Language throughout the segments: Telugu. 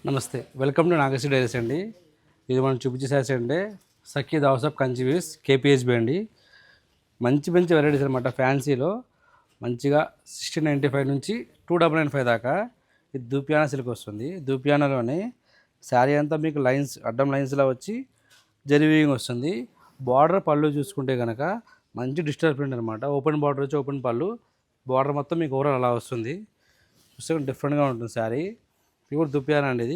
నమస్తే, వెల్కమ్ టు నాగశ్రీ డైరీస్ అండి. ఇది మనం చూపించే శారీస్ అంటే సఖీ హౌస్ ఆఫ్ కంచివీస్ కేపీహెచ్బి అండి. మంచి మంచి వెరైటీస్ అనమాట. ఫ్యాన్సీలో మంచిగా 1695 నుంచి 2995 దాకా ఇది దూపియానా సిల్క్ వస్తుంది. దూపియానాలోనే శారీ అంతా మీకు లైన్స్ అడ్డం లైన్స్లా వచ్చి జరీవింగ్ వస్తుంది. బార్డర్ పళ్ళు చూసుకుంటే కనుక మంచి డిజిటల్ ప్రింట్ అనమాట. ఓపెన్ బార్డర్ వచ్చి ఓపెన్ పళ్ళు, బార్డర్ మొత్తం మీకు ఓవరాల్ అలా వస్తుంది. చూస్తే డిఫరెంట్గా ఉంటుంది శారీ. ప్యూర్ దుప్పియానా అండి ఇది.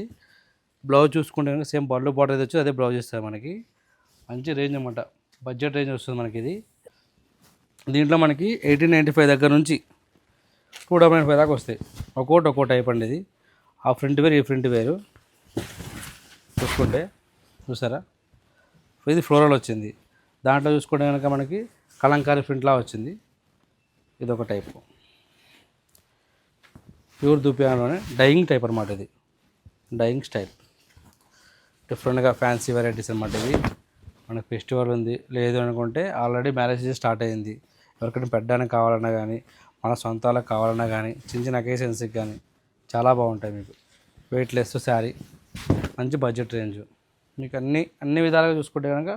బ్లౌజ్ చూసుకుంటే కనుక సేమ్ పళ్ళు బార్డర్ ఏది వచ్చి అదే బ్లౌజ్ ఇస్తారు మనకి. మంచి రేంజ్ అనమాట, బడ్జెట్ రేంజ్ వస్తుంది మనకి ఇది. దీంట్లో మనకి 1895 దగ్గర నుంచి 295 దాకా వస్తాయి. ఒక్కో టైప్ అండి ఇది. ఆ ఫ్రంట్ వేరు, ఈ ఫ్రంట్ వేరు చూసుకుంటే చూసారా. ఇది ఫ్లోరల్ వచ్చింది. దాంట్లో చూసుకుంటే కనుక మనకి కలంకారీ ప్రింట్లా వచ్చింది. ఇది ఒక టైపు ప్యూర్ దుపియానాలోనే డైయింగ్ టైప్ అనమాట. ఇది డైయింగ్ స్టైల్, డిఫరెంట్గా ఫ్యాన్సీ వెరైటీస్ అనమాట. ఇది మనకు ఫెస్టివల్ ఉంది లేదు అనుకుంటే ఆల్రెడీ మ్యారేజ్ స్టార్ట్ అయ్యింది, ఎవరికైనా పెట్టడానికి కావాలన్నా కానీ మన సొంతాలకు కావాలన్నా కానీ చిన్న చిన్న అకేషన్స్కి కానీ చాలా బాగుంటాయి. మీకు వెయిట్లెస్ శారీ, మంచి బడ్జెట్ రేంజ్, మీకు అన్ని విధాలుగా చూసుకుంటే కనుక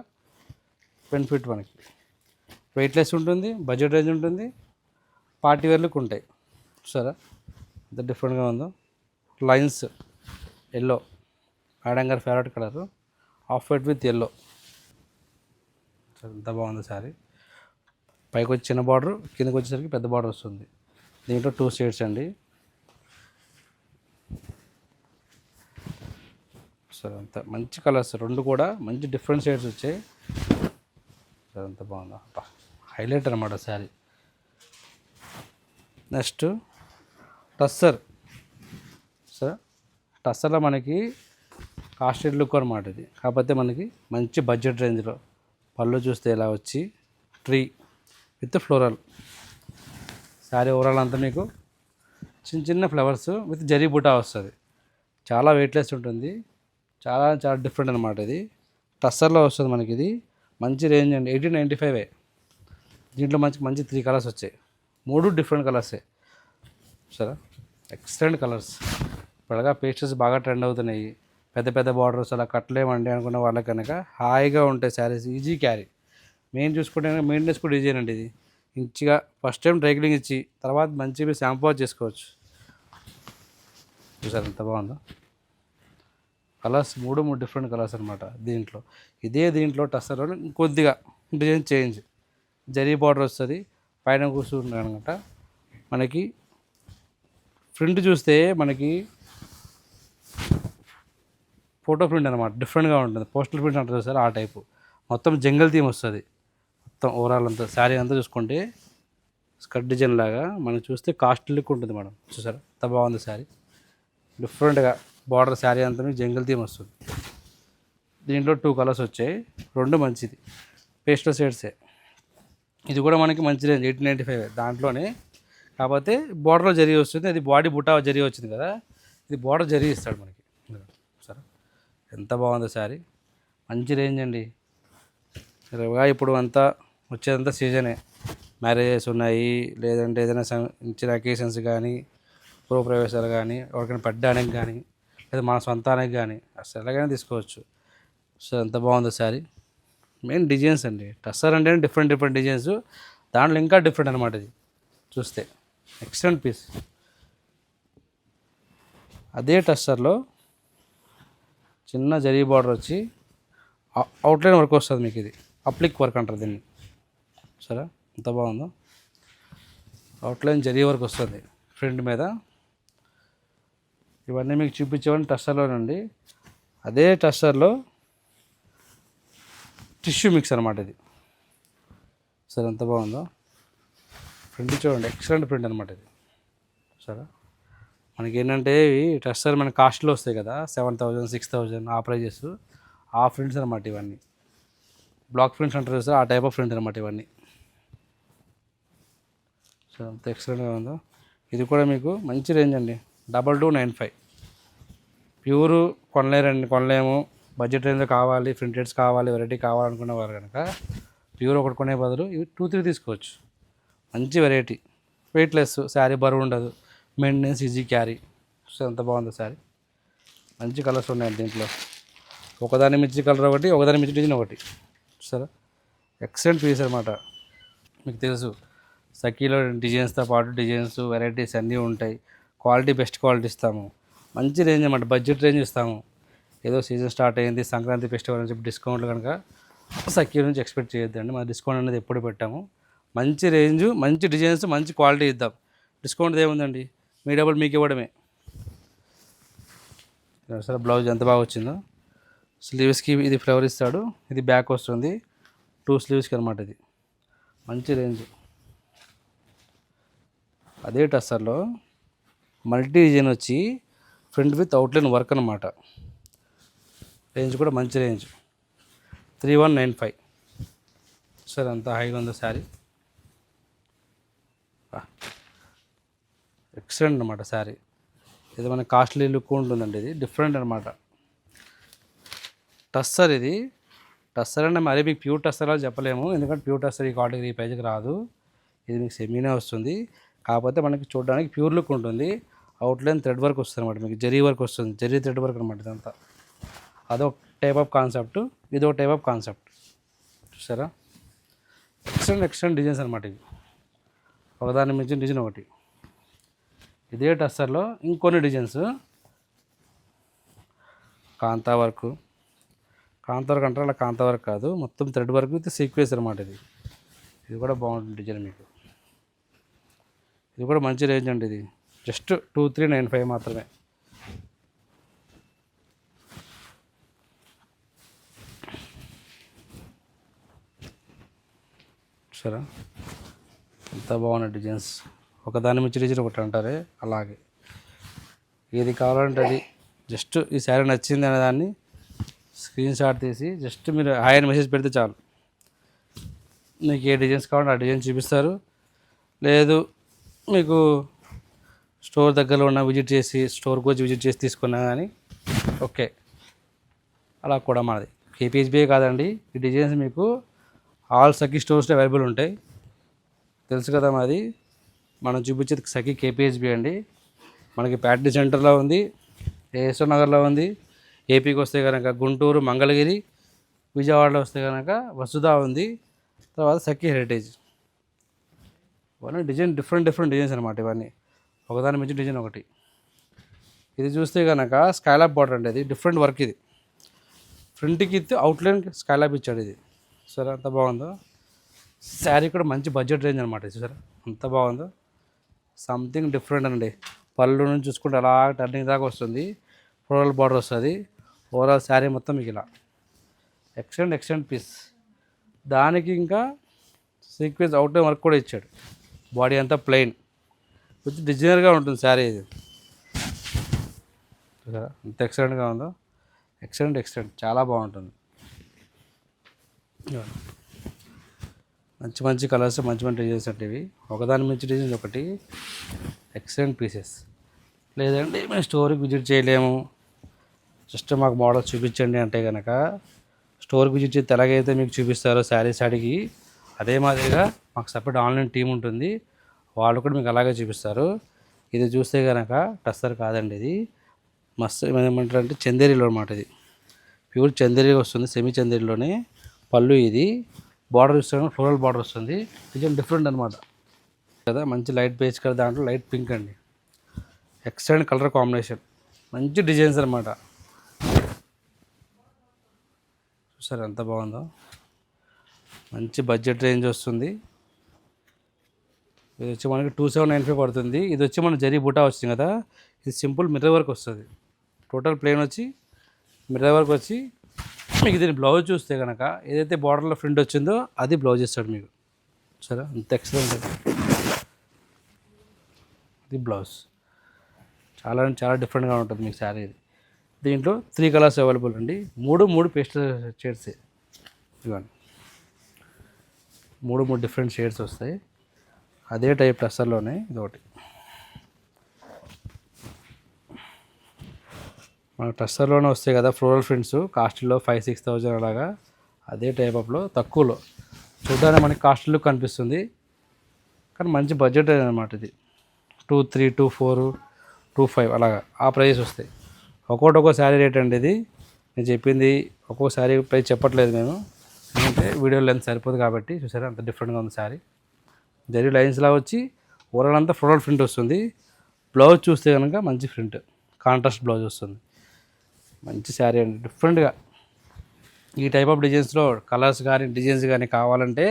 బెనిఫిట్. మనకి వెయిట్లెస్ ఉంటుంది, బడ్జెట్ రేంజ్ ఉంటుంది, పార్టీ వేర్లకు ఉంటాయి. సరే, ఎంత డిఫరెంట్గా ఉందో. లైన్స్ ఎల్లో, మేడం గారి favourite colour, off white with yellow. ఎంత బాగుంది శారీ. పైకి వచ్చి చిన్న బార్డర్, కిందకి వచ్చేసరికి పెద్ద బార్డర్ వస్తుంది. దీంట్లో 2 షేడ్స్ అండి. సరే, అంత మంచి కలర్స్, రెండు కూడా మంచి డిఫరెంట్ షేడ్స్ వచ్చాయి. సరే, ఎంత బాగుందో, హైలైట్ అనమాట శారీ. నెక్స్ట్ టస్సర్. సరే, టస్సర్లో మనకి కాస్టెడ్ లుక్ అనమాట ఇది. కాకపోతే మనకి మంచి బడ్జెట్ రేంజ్లో. పళ్ళు చూస్తే ఇలా వచ్చి tree with floral sari. Overall అంతా మీకు చిన్న చిన్న ఫ్లవర్స్ విత్ జరీ బూటా వస్తుంది. చాలా వెయిట్లెస్ ఉంటుంది, చాలా చాలా డిఫరెంట్ అనమాట. ఇది టస్సర్లో వస్తుంది మనకి. ఇది మంచి రేంజ్ అండి. 1895. దీంట్లో మంచి మంచి 3 కలర్స్ వచ్చాయి, 3 డిఫరెంట్ కలర్సే. సరే, ఎక్సలెంట్ కలర్స్. ఇప్పుడుగా పేస్టల్స్ బాగా ట్రెండ్ అవుతున్నాయి. పెద్ద పెద్ద బార్డర్స్ అలా కట్టలేమండి అనుకున్న వాళ్ళకి కనుక హాయిగా ఉంటాయి శారీస్, ఈజీ క్యారీ. మెయిన్ చూసుకుంటే కనుక మెయింటెనెన్స్ కూడా ఈజీ అండి. ఇది మంచిగా ఫస్ట్ టైం డ్రై క్లీనింగ్ ఇచ్చి తర్వాత మంచిగా షాంపూ వాష్ చేసుకోవచ్చు. చూసారు ఎంత బాగుందో. కలర్స్ 3 డిఫరెంట్ కలర్స్ అనమాట దీంట్లో. దీంట్లో టస్సర్లో కొద్దిగా డిజైన్ చేంజ్, జరీ బార్డర్ వస్తుంది. పైన కూర్చుంటుంది అనమాట. మనకి ప్రింట్ చూస్తే మనకి ఫోటో ప్రింట్ అనమాట, డిఫరెంట్గా ఉంటుంది. పోస్టల్ ప్రింట్ అంటారు సార్, ఆ టైపు. మొత్తం జంగల్ థీమ్ వస్తుంది మొత్తం. ఓవరాల్ అంతా శారీ అంతా చూసుకుంటే స్కర్ట్ డిజైన్ లాగా మనకు చూస్తే కాస్ట్ లుక్ ఉంటుంది మేడం. చూసారా ఎంత బాగుంది శారీ. డిఫరెంట్గా బార్డర్ శారీ అంతా మీకు జంగల్ థీమ్ వస్తుంది. దీంట్లో 2 కలర్స్ వచ్చాయి, 2 మంచిది పేస్టల్ షేడ్సే. ఇది కూడా మనకి మంచి రేంజ్ 1895 దాంట్లోనే. కాకపోతే బార్డర్లో జరీ వస్తుంది, అది బాడీ బుటా జరీ వచ్చింది కదా, ఇది బార్డర్ జరీ ఇస్తాడు మనకి. సరే, ఎంత బాగుందో శారీ. మంచి రేంజ్ అండి. ఇప్పుడు అంతా వచ్చేదంతా సీజనే. మ్యారేజెస్ ఉన్నాయి, లేదంటే ఏదైనా చిన్న అకేషన్స్ కానీ, ప్రవేశాలు కానీ, ఎవరికైనా పెట్టడానికి కానీ, లేదా మన సొంతానికి కానీ అసలు ఎలాగైనా తీసుకోవచ్చు. సో ఎంత బాగుందో శారీ. మెయిన్ డిజైన్స్ అండి. టస్సర్ అంటే డిఫరెంట్ డిజైన్స్, దాంట్లో ఇంకా డిఫరెంట్ అనమాట. ఇది చూస్తే ఎక్సలెంట్ పీస్. అదే టస్సర్లో చిన్న జరీ బార్డర్ వచ్చి అవుట్లైన్ వర్క్ వస్తుంది మీకు. ఇది అప్లిక్ వర్క్ అంటారు దీన్ని. సరే, ఎంత బాగుందో. అవుట్లైన్ జరీ వర్క్ వస్తుంది ఫ్రంట్ మీద. ఇవన్నీ మీకు చూపించేవన్నీ టస్సర్లోనండి. అదే టస్సర్లో టిష్యూ మిక్స్ అనమాట ఇది. సరే, ఎంత బాగుందో. ప్రింట్ చూడండి, ఎక్సలెంట్ ప్రింట్ అనమాట ఇది. సరే, మనకి ఏంటంటే ఇవి టస్సర్ మన కాస్ట్లో వస్తాయి కదా, 7000 6000 ఆ ప్రైజెస్. ఆ ప్రింట్స్ అనమాట ఇవన్నీ. బ్లాక్ ప్రింట్స్ అంటారు సార్, ఆ టైప్ ఆఫ్ ప్రింట్ అనమాట ఇవన్నీ. సో అంత ఎక్సలెంట్గా ఉందో. ఇది కూడా మీకు మంచి రేంజ్ అండి, 2295. ప్యూర్ కొనలేము, బడ్జెట్ రేంజ్లో కావాలి, ప్రింటెడ్స్ కావాలి, వెరైటీ కావాలనుకునే వారు కనుక ప్యూర్ ఒకటి కొనే బదులు ఇవి 2-3 తీసుకోవచ్చు. మంచి వెరైటీ, వెయిట్లెస్ శారీ, బరువు ఉండదు, మెయింటెనెన్స్ ఈజీ క్యారీ. సో ఎంత బాగుందో శారీ. మంచి కలర్స్ ఉన్నాయి దీంట్లో. ఒకదాని మించి కలర్ ఒకటి, ఒకదాని మించి డిజైన్ ఒకటి. చూసారా, ఎక్సలెంట్ పీస్ అనమాట. మీకు తెలుసు సఖీలో డిజైన్స్తో పాటు డిజైన్స్ వెరైటీస్ అన్నీ ఉంటాయి. క్వాలిటీ బెస్ట్ క్వాలిటీ ఇస్తాము. మంచి రేంజ్ అన్నమాట, బడ్జెట్ రేంజ్ ఇస్తాము. ఏదో సీజన్ స్టార్ట్ అయ్యింది సంక్రాంతి ఫెస్టివల్ అని చెప్పి డిస్కౌంట్లు కనుక సఖీ నుంచి ఎక్స్పెక్ట్ చేయొద్దండి. మన డిస్కౌంట్ అనేది ఎప్పుడు పెట్టాము. మంచి రేంజ్, మంచి డిజైన్స్, మంచి క్వాలిటీ ఇద్దాం. డిస్కౌంట్ ఏముందండి, మీ డబ్బులు మీకు ఇవ్వడమే. సరే, బ్లౌజ్ ఎంత బాగా వచ్చిందో. స్లీవ్స్కి ఇది ఫ్లవర్ ఇస్తాడు, ఇది బ్యాక్ వస్తుంది, 2 స్లీవ్స్కి అనమాట. ఇది మంచి రేంజ్. అదే టస్సర్లో మల్టీ డిజైన్ వచ్చి ఫ్రంట్ విత్ అవుట్లైన్ వర్క్ అనమాట. రేంజ్ కూడా మంచి రేంజ్, 3195. సరే, అంత హైగా ఉందో శారీ. ఎక్సలెంట్ అనమాట శారీ. ఇది మన కాస్ట్లీ లుక్ ఉంటుందండి. ఇది డిఫరెంట్ అనమాట. టస్సర్ ఇది. టస్సర్ అంటే మరీ మీకు ప్యూర్ టస్సర్ అని చెప్పలేము, ఎందుకంటే ప్యూర్ టస్సర్ ఈ కేటగిరీ ప్రైజ్కి రాదు. ఇది మీకు సెమీనే వస్తుంది, కాకపోతే మనకి చూడడానికి ప్యూర్ లుక్ ఉంటుంది. అవుట్లైన్ థ్రెడ్ వర్క్ వస్తుంది అనమాట, మీకు జరీ వర్క్ వస్తుంది, జరీ థ్రెడ్ వర్క్ అనమాట. ఇదంతా అదొక టైప్ ఆఫ్ కాన్సెప్ట్, ఇదొక టైప్ ఆఫ్ కాన్సెప్ట్. చూసారా, ఎక్సలెంట్ డిజైన్స్ అనమాట. ఇవి ఒకదాని మించిన డిజైన్ ఒకటి. ఇదే టస్సర్లో ఇంకొన్ని డిజైన్స్. కాంతా వర్క్ అంటారు, అలా కాంతా వర్క్ కాదు, మొత్తం థ్రెడ్ వర్క్ విత్ సీక్వెన్స్ అనమాట. ఇది కూడా బాగుంటుంది డిజైన్ మీకు. ఇది కూడా మంచి రేంజ్ అండి. ఇది జస్ట్ 2395 మాత్రమే. సరే, ఎంత బాగున్నాయి డిజైన్స్. ఒకదాని మించి డిజైన్ ఒకటి అంటారే, అలాగే ఏది కావాలంటే అది. జస్ట్ ఈ శారీ నచ్చింది అనే దాన్ని స్క్రీన్ షాట్ తీసి జస్ట్ మీరు హాయ్ అని మెసేజ్ పెడితే చాలు. మీకు ఏ డిజైన్స్ కావాలంటే ఆ డిజైన్ చూపిస్తారు. లేదు మీకు స్టోర్ దగ్గరలో ఉన్న విజిట్ చేసి, స్టోర్కి వచ్చి విజిట్ చేసి తీసుకున్నా కానీ ఓకే, అలా కూడా మనది కేపీహెచ్బిఏ కాదండి. ఈ డిజైన్స్ మీకు ఆల్ సఖీ స్టోర్స్లో అవైలబుల్ ఉంటాయి. తెలుసు కదా, మాది మనం చూపించేది సఖీ కేపీహెచ్బి అండి. మనకి ప్యాటర్న్ సెంటర్లో ఉంది, ఏఎస్ఆర్ నగర్లో ఉంది. ఏపీకి వస్తే కనుక గుంటూరు, మంగళగిరి, విజయవాడలో వస్తే కనుక వసుధ ఉంది, తర్వాత సఖీ హెరిటేజ్. ఇవన్నీ డిజైన్ డిఫరెంట్ డిజైన్స్ అనమాట. ఇవన్నీ ఒకదాని మించి డిజైన్ ఒకటి. ఇది చూస్తే కనుక స్కైలాప్ బార్డర్ అండి. అది డిఫరెంట్ వర్క్. ఇది ఫ్రంట్కి ఇస్తే అవుట్లైన్ స్కైలాప్ ఇచ్చాడు. ఇది సరే, అంత బాగుందో. శారీ కూడా మంచి బడ్జెట్ రేంజ్ అనమాట. చూసారా అంత బాగుందో, సంథింగ్ డిఫరెంట్ అండి. పళ్ళు నుంచి చూసుకుంటే అలా టర్నింగ్ దాకా వస్తుంది, ఫ్లోరల్ బార్డర్ వస్తుంది. ఓవరాల్ శారీ మొత్తం మీకు ఇలా ఎక్సలెంట్ పీస్. దానికి ఇంకా సీక్వెన్స్ అవుట్లైన్ వర్క్ కూడా ఇచ్చాడు. బాడీ అంతా ప్లెయిన్, కొంచెం డిజైనర్గా ఉంటుంది శారీ. ఇది చూసారా ఎంత ఎక్సలెంట్గా ఉందో. ఎక్సలెంట్ చాలా బాగుంటుంది. మంచి కలర్స్, మంచి డిజైన్స్ అంటే ఇవి. ఒకదాని మించి డిజైన్స్ ఒకటి. Excellent pieces. లేదండి మేము స్టోర్కి విజిట్ చేయలేము, జస్ట్ మాకు మోడల్ చూపించండి అంటే కనుక స్టోర్కి విజిట్ చేస్తే ఎలాగైతే మీకు చూపిస్తారో శారీకి, అదే మాదిరిగా మాకు సపరేట్ ఆన్లైన్ టీం ఉంటుంది, వాళ్ళు కూడా మీకు అలాగే చూపిస్తారు. ఇది చూస్తే కనుక టస్సర్ కాదండి, ఇది మస్తు ఏమంటారు అంటే చందేరిలో అనమాట. ఇది ప్యూర్ చందేరి వస్తుంది, సెమీ చందేరిలోనే. పళ్ళు ఇది బార్డర్ చూస్తే ఫ్లోరల్ బార్డర్ వస్తుంది. డిజైన్ డిఫరెంట్ అనమాట కదా. మంచి లైట్ బేస్ కలర్, దాంట్లో లైట్ పింక్ అండి. ఎక్సలెంట్ కలర్ కాంబినేషన్, మంచి డిజైన్స్ అనమాట. చూసారు ఎంత బాగుందో. మంచి బడ్జెట్ రేంజ్ వస్తుంది. ఇది వచ్చి మనకి 2795 పడుతుంది. ఇది వచ్చి మన జరీ బూటా వచ్చింది కదా, ఇది సింపుల్ మిర్రర్ వర్క్ వస్తుంది. టోటల్ ప్లేన్ వచ్చి మిర్రర్ వర్క్ వచ్చి మీకు దీని బ్లౌజ్ చూస్తే కనుక ఏదైతే బార్డర్లో ప్రింట్ వచ్చిందో అది బ్లౌజ్ ఇస్తాడు మీకు. సరే, అంత ఎక్సలెంట్. ఇది బ్లౌజ్ చాలా డిఫరెంట్గా ఉంటుంది మీకు శారీ. ఇది దీంట్లో 3 కలర్స్ అవైలబుల్ అండి. మూడు పేస్టల్ షేడ్స్. ఇవన్నీ 3 డిఫరెంట్ షేడ్స్ వస్తాయి. అదే టైప్ టస్సర్లోనే ఇది ఒకటి. మన టస్సర్లోనే వస్తాయి కదా ఫ్లోరల్ ప్రింట్స్, కాస్ట్లో 5,000-6,000 అలాగా. అదే టైప్ ఆఫ్లో తక్కువలో చూడడానికి మనకి కాస్ట్ లుక్ కనిపిస్తుంది, కానీ మంచి బడ్జెట్ అనమాట. ఇది 2,300, 2,400, 2,500 అలాగా ఆ ప్రైస్ వస్తాయి. ఒక్కో శారీ రేట్ అండి ఇది. నేను చెప్పింది ఒక్కో శారీ ప్రైస్ చెప్పట్లేదు మేము, ఎందుకంటే వీడియో లెంత్ సరిపోదు కాబట్టి. చూసారా అంత డిఫరెంట్గా ఉంది శారీ. జరీ లైన్స్లా వచ్చి ఓవరాల్ అంతా ఫ్లోరల్ ప్రింట్ వస్తుంది. బ్లౌజ్ చూస్తే కనుక మంచి ప్రింట్ కాంట్రాస్ట్ బ్లౌజ్ వస్తుంది. మంచి శారీ అండి డిఫరెంట్గా. ఈ టైప్ ఆఫ్ డిజైన్స్లో కలర్స్ కానీ డిజైన్స్ కానీ కావాలంటే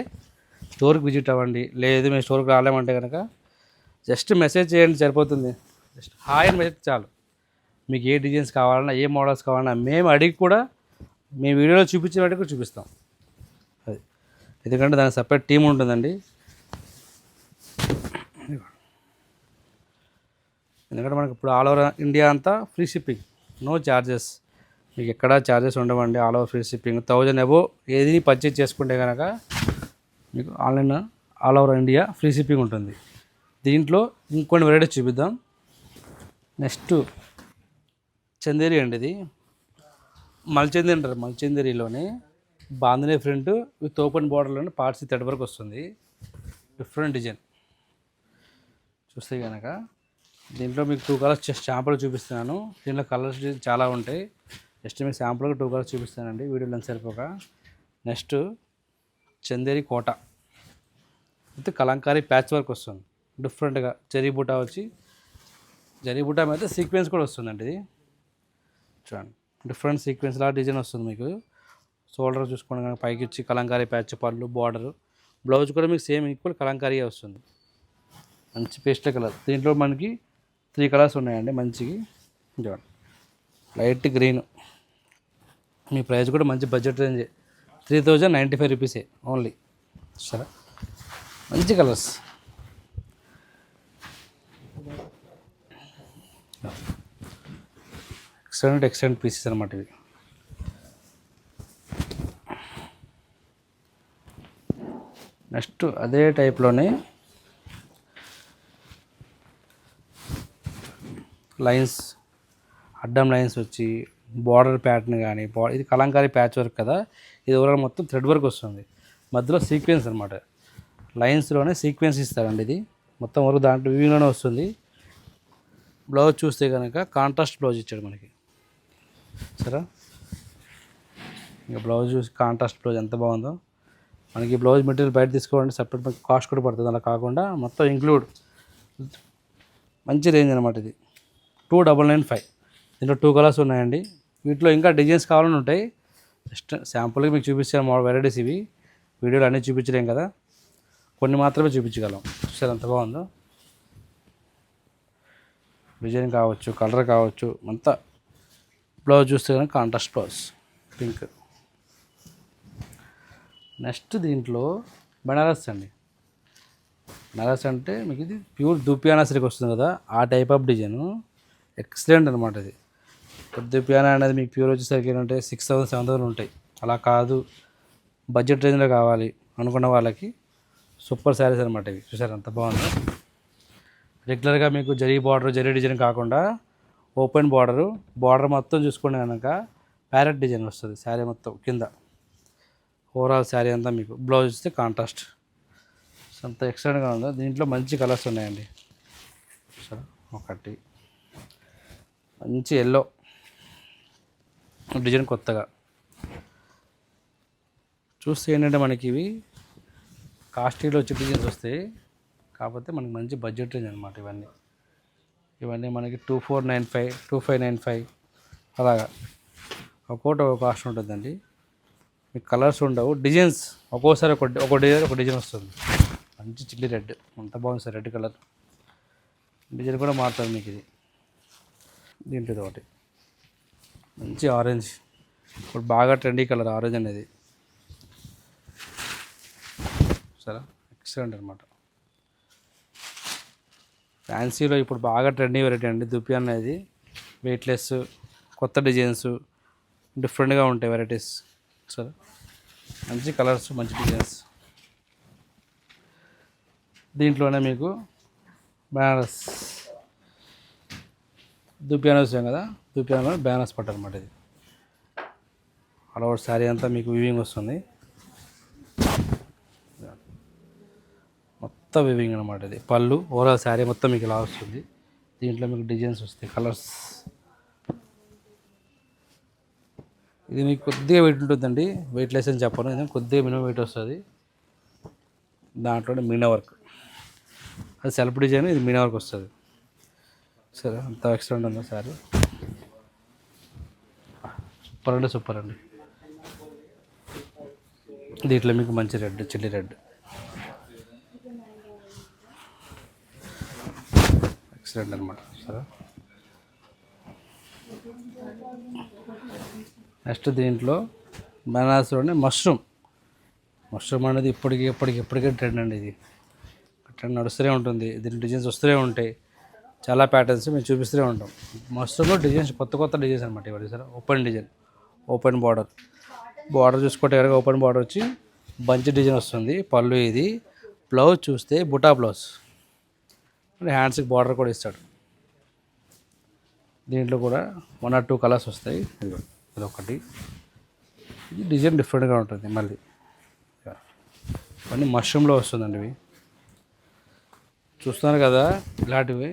స్టోర్కి విజిట్ అవ్వండి. లేదు మేము స్టోర్కి రాలేమంటే కనుక జస్ట్ మెసేజ్ చేయండి సరిపోతుంది. జస్ట్ హాయ్ అని మెసేజ్ చాలు. మీకు ఏ డిజైన్స్ కావాలన్నా ఏ మోడల్స్ కావాలన్నా మేము అడిగి కూడా మీ వీడియోలో చూపించినట్టు కూడా చూపిస్తాం. అది ఎందుకంటే దానికి సపరేట్ టీం ఉంటుందండి. ఎందుకంటే మనకి ఇప్పుడు ఆల్ ఓవర్ ఇండియా అంతా ఫ్రీ షిప్పింగ్, నో ఛార్జెస్. మీకు ఎక్కడా ఛార్జెస్ ఉండవండి. All over free shipping. 1000 above ఏది పర్చేజ్ చేసుకుంటే కనుక మీకు online all over India free shipping ఉంటుంది. దీంట్లో ఇంకొన్ని వెరైటీస్ చూపిద్దాం. నెక్స్ట్ చందేరి అండి. ఇది మల్చందేరి అంటారు. మల్చందేరిలోనే బాంధనీ ప్రింట్ విత్ ఓపెన్ బార్డర్లోనే పార్ట్స్ థ్రెడ్ వరకు వస్తుంది. డిఫరెంట్ డిజైన్ చూస్తే కనుక దీంట్లో మీకు 2 కలర్స్ శాంపుల్ చూపిస్తున్నాను. దీంట్లో కలర్స్ చాలా ఉంటాయి. జస్ట్ మీకు శాంపుల్గా 2 కలర్స్ చూపిస్తానండి వీడియో లెన్స్ సరిపోక. Next Chanderi Kota with Kalamkari patch work వస్తుంది. డిఫరెంట్గా జరీ బూటా వచ్చి, జరీ బూటా మీద సీక్వెన్స్ కూడా వస్తుందండి. ఇది చూడండి డిఫరెంట్ సీక్వెన్స్ లా డిజైన్ వస్తుంది మీకు. షోల్డర్ చూసుకోండి కనుక పైకి వచ్చి కలంకారీ ప్యాచ్, పళ్ళు, బార్డర్, బ్లౌజ్ కూడా మీకు సేమ్ ఈక్వల్ కలంకారీ వస్తుంది. మంచి పేస్టల్ కలర్. దీంట్లో మనకి 3 కలర్స్ ఉన్నాయండి మంచికి. చూడండి లైట్ గ్రీన్. మీ ప్రైస్ కూడా మంచి బడ్జెట్ రేంజ్ 3095 రూపీసే ఓన్లీ. సరే మంచి కలర్స్. ఎక్సలెంట్ పీసెస్ అనమాట ఇవి. నెక్స్ట్ అదే టైప్లోనే లైన్స్, అడ్డం లైన్స్ వచ్చి బార్డర్ ప్యాటర్న్ కానీ, ఇది కలంకారీ ప్యాచ్ వర్క్ కదా. ఇది ఓవరాల్ మొత్తం థ్రెడ్ వర్క్ వస్తుంది. మధ్యలో సీక్వెన్స్ అనమాట. లైన్స్లోనే సీక్వెన్స్ ఇస్తారండి. ఇది మొత్తం వరకు దాంట్లో వివింగ్లోనే వస్తుంది. బ్లౌజ్ చూస్తే కనుక కాంట్రాస్ట్ బ్లౌజ్ ఇచ్చాడు మనకి. సరే ఇంకా బ్లౌజ్ చూసి కాంట్రాస్ట్ బ్లౌజ్ ఎంత బాగుందో. మనకి బ్లౌజ్ మెటీరియల్ బయట తీసుకోవాలంటే సపరేట్ మనకి కాస్ట్ కూడా పడుతుంది. అలా కాకుండా మొత్తం ఇంక్లూడ్ మంచి రేంజ్ అనమాట. ఇది 2995. దీంట్లో 2 కలర్స్ ఉన్నాయండి. వీటిలో ఇంకా డిజైన్స్ కావాలని ఉంటాయి. జస్ట్ శాంపుల్గా మీకు చూపించాను వెరైటీస్ ఇవి. వీడియోలో అన్నీ చూపించలేం కదా, కొన్ని మాత్రమే చూపించగలం. చూసారు ఎంత బాగుందో. డిజైన్ కావచ్చు, కలర్ కావచ్చు, అంతా. బ్లౌజ్ చూస్తే కనుక కాంట్రాస్ట్ బ్లౌజ్ పింక్. నెక్స్ట్ దీంట్లో బనారస్ అండి. బనారస్ అంటే మీకు ఇది ప్యూర్ దూపియానా సిల్క్ వస్తుంది కదా, ఆ టైప్ ఆఫ్ డిజైను. ఎక్సలెంట్ అనమాట ఇది. దూపియానా అనేది మీకు ప్యూర్ వచ్చేసరికి ఏంటంటే 6000 7000 ఉంటాయి. అలా కాదు, బడ్జెట్ రేంజ్లో కావాలి అనుకున్న వాళ్ళకి సూపర్ శారీస్ అనమాట ఇవి. చూసారు ఎంత బాగుందో. రెగ్యులర్గా మీకు జరీ బార్డర్, జరీ డిజైన్ కాకుండా ఓపెన్ బార్డర్ మొత్తం చూసుకుంటే కనుక ప్యారెట్ డిజైన్ వస్తుంది శారీ మొత్తం కింద. ఓవరాల్ శారీ అంతా మీకు బ్లౌజ్ ఇస్తే కాంట్రాస్ట్. అంత ఎక్సలెంట్గా ఉందో. దీంట్లో మంచి కలర్స్ ఉన్నాయండి. సరే ఒకటి మంచి ఎల్లో డిజైన్ కొత్తగా చూస్తే ఏంటంటే మనకి ఇవి కాస్ట్లీలో వచ్చే డిజైన్స్ వస్తాయి. కాకపోతే మనకి మంచి బడ్జెట్ రేంజ్ అనమాట ఇవన్నీ మనకి 2495, 2595 అలాగా ఒక్కోటి ఒక కాస్ట్ ఉంటుందండి. మీకు కలర్స్ ఉండవు, డిజైన్స్ ఒక్కోసారి ఒక డిజైన్ వస్తుంది. మంచి చిల్లీ రెడ్ అంత బాగుంది సార్. రెడ్ కలర్ డిజైన్ కూడా మారుతుంది మీకు. ఇది దీంట్లో ఒకటి మంచి ఆరెంజ్, ఇప్పుడు బాగా ట్రెండీ కలర్ ఆరెంజ్ అనేది. సరే ఎక్సలెంట్ అనమాట. ఫ్యాన్సీలో ఇప్పుడు బాగా ట్రెండీ వెరైటీ అండి దుపియాన్ అనేది. వెయిట్లెస్, కొత్త డిజైన్స్, డిఫరెంట్గా ఉంటాయి వెరైటీస్. సరే మంచి కలర్స్, మంచి డిజైన్స్. దీంట్లోనే మీకు బనారస్ దుపియాన్ వచ్చాం కదా, దుపియాన్లో బనారస్ పట్టు అనమాట. ఇది ఆల్ ఓవర్ శారీ అంతా మీకు వివింగ్ వస్తుంది. మొత్తం వివింగ్ అనమాట. ఇది పళ్ళు, ఓవరాల్ శారీ మొత్తం మీకు ఇలా వస్తుంది. దీంట్లో మీకు డిజైన్స్ వస్తాయి, కలర్స్. ఇది మీకు కొద్దిగా వెయిట్ ఉంటుందండి, వెయిట్ లెస్ అని చెప్పను, ఇది కొద్దిగా మినిమం వెయిట్ వస్తుంది. దాంట్లోనే మీనా వర్క్, అది సెల్ఫ్ డిజైన్, ఇది మీనా వర్క్ వస్తుంది. సరే అంత ఎక్స్ట్రా ఉంటుందా సారీ, సూపర్ అంటే సూపర్ అండి. దీంట్లో మీకు మంచి రెడ్, చిల్లీ రెడ్, ఎక్సలెంట్ అనమాట. సరే నెక్స్ట్ దీంట్లో బనారస్లోనే మష్రూమ్ అనేది ఇప్పటికే ట్రెండ్ అండి. ఇది ట్రెండ్ నడుస్తూనే ఉంటుంది, దీని డిజైన్స్ వస్తూనే ఉంటాయి, చాలా ప్యాటర్న్స్ మేము చూపిస్తూనే ఉంటాం. మష్రూమ్లో డిజైన్స్ కొత్త డిజైన్స్ అనమాట ఇవ్వండి sir. Open design, open border చూసుకుంటే కనుక ఓపెన్ బార్డర్ వచ్చి బంచ్ డిజైన్ వస్తుంది. పళ్ళు ఇది. బ్లౌజ్ చూస్తే బుటా బ్లౌజ్, హ్యాండ్స్కి బార్డర్ కూడా ఇస్తాడు. దీంట్లో కూడా 1 or 2 కలర్స్ వస్తాయి. ఇది ఒకటి, ఇది డిజైన్ డిఫరెంట్గా ఉంటుంది. మళ్ళీ ఇవన్నీ మష్రూమ్లో వస్తుందండి. ఇవి చూస్తున్నారు కదా, ఇలాంటివి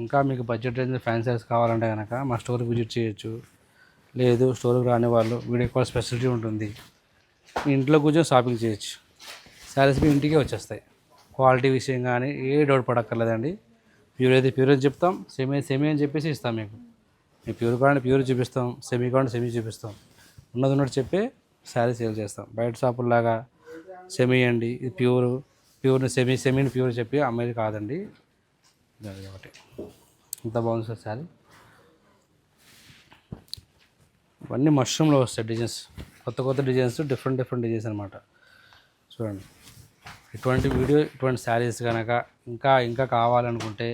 ఇంకా మీకు బడ్జెట్ రేంజ్ ఫ్యాన్సీ శారీస్ కావాలంటే కనుక మా స్టోర్కి విజిట్ చేయొచ్చు. లేదు స్టోర్కి రాని వాళ్ళు, వీడియో కాల్ స్పెషాలిటీ ఉంటుంది, మీ ఇంట్లో కూర్చొని షాపింగ్ చేయొచ్చు. శారీస్ మీ ఇంటికే వచ్చేస్తాయి. క్వాలిటీ విషయం కానీ ఏ డౌట్ పడక్కర్లేదండి. ప్యూర్ అయితే ప్యూర్ అని చెప్తాం, సెమీ అని చెప్పేసి ఇస్తాం మీకు. మీకు ప్యూర్ కావాలంటే ప్యూర్ చూపిస్తాం, సెమీ కావాలంటే సెమీ చూపిస్తాం. ఉన్నట్టు చెప్పి శారీ సేల్ చేస్తాం. బయట షాపుల్లాగా సెమీ అండి, ఇది ప్యూర్ని సెమీని ప్యూర్ చెప్పి అమ్మేది కాదండి. అది ఒకటి. ఇంత బాగుంది సార్ శారీ. ఇవన్నీ మష్రూమ్లో వస్తాయి డిజైన్స్, కొత్త డిజైన్స్, డిఫరెంట్ డిజైన్స్ అనమాట. చూడండి, ఇటువంటి శారీస్ కనుక ఇంకా కావాలనుకుంటే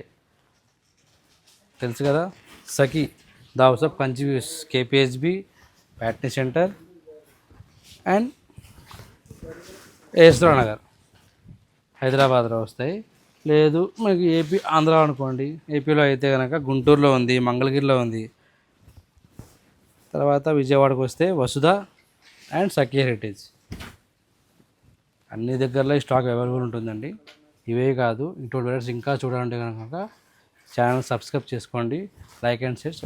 తెలుసు కదా, సఖీ దావ్స్ of Kanchi KPHB Patny centre and Yashwara Nagar హైదరాబాద్లో వస్తాయి. లేదు మనకి ఏపీ ఆంధ్ర అనుకోండి, ఏపీలో అయితే కనుక గుంటూరులో ఉంది, మంగళగిరిలో ఉంది. తర్వాత విజయవాడకు వస్తే వసుధ అండ్ సఖీ హెరిటేజ్, అన్ని దగ్గరలో స్టాక్ అవైలబుల్ ఉంటుందండి. ఇవే కాదు, ఇటువంటి వెరైటీస్ ఇంకా చూడాలంటే కనుక ఛానల్ సబ్స్క్రైబ్ చేసుకోండి, లైక్ అండ్ షేర్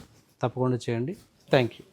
తప్పకుండా చేయండి. Thank you.